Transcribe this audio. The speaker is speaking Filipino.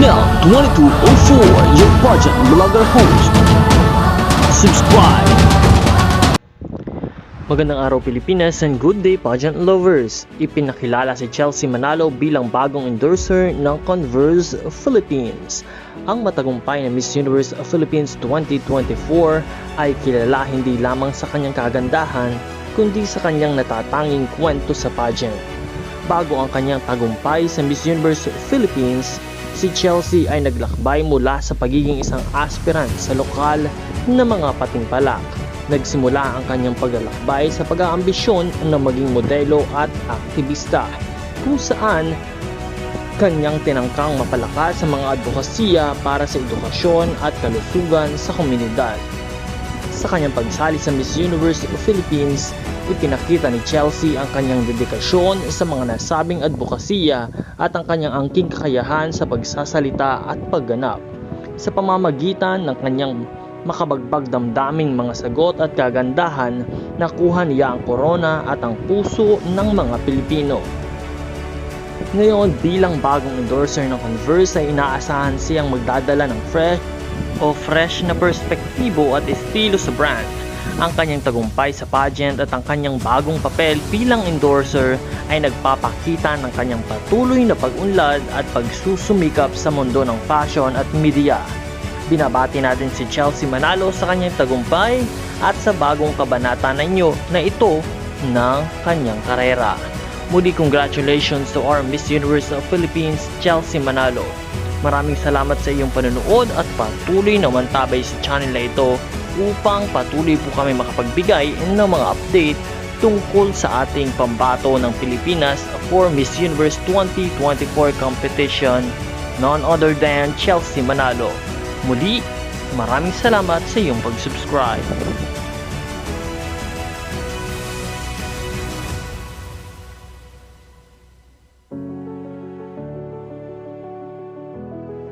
Mel 2204, your pageant vlogger host. Subscribe! Magandang araw Pilipinas and good day pageant lovers! Ipinakilala si Chelsea Manalo bilang bagong endorser ng Converse Philippines. Ang matagumpay na Miss Universe Philippines 2024 ay kilala hindi lamang sa kanyang kagandahan, kundi sa kanyang natatanging kwento sa pageant. Bago ang kanyang tagumpay sa Miss Universe Philippines, si Chelsea ay naglakbay mula sa pagiging isang aspirant sa lokal na mga patimpalak. Nagsimula ang kanyang paglalakbay sa pag-aambisyon na maging modelo at aktivista, kung saan kanyang tinangkang mapalakas sa mga advokasya para sa edukasyon at kalusugan sa komunidad. Sa kanyang pagsali sa Miss Universe Philippines, ipinakita ni Chelsea ang kanyang dedikasyon sa mga nasabing advokasya at ang kanyang angking kakayahan sa pagsasalita at pagganap. Sa pamamagitan ng kanyang makabagbag damdaming mga sagot at kagandahan, nakuha niya ang korona at ang puso ng mga Pilipino. Ngayon, bilang bagong endorser ng Converse ay inaasahan siyang magdadala ng fresh na perspektibo at estilo sa brand. Ang kanyang tagumpay sa pageant at ang kanyang bagong papel bilang endorser ay nagpapakita ng kanyang patuloy na pag-unlad at pagsusumikap sa mundo ng fashion at media. Binabati natin si Chelsea Manalo sa kanyang tagumpay at sa bagong kabanata na ito ng kanyang karera. Muli congratulations to our Miss Universe of Philippines, Chelsea Manalo. Maraming salamat sa iyong panonood at patuloy na mantabay sa channel na ito upang patuloy po kami makapagbigay ng mga update tungkol sa ating pambato ng Pilipinas for Miss Universe 2024 competition, none other than Chelsea Manalo. Muli, maraming salamat sa iyong pag-subscribe.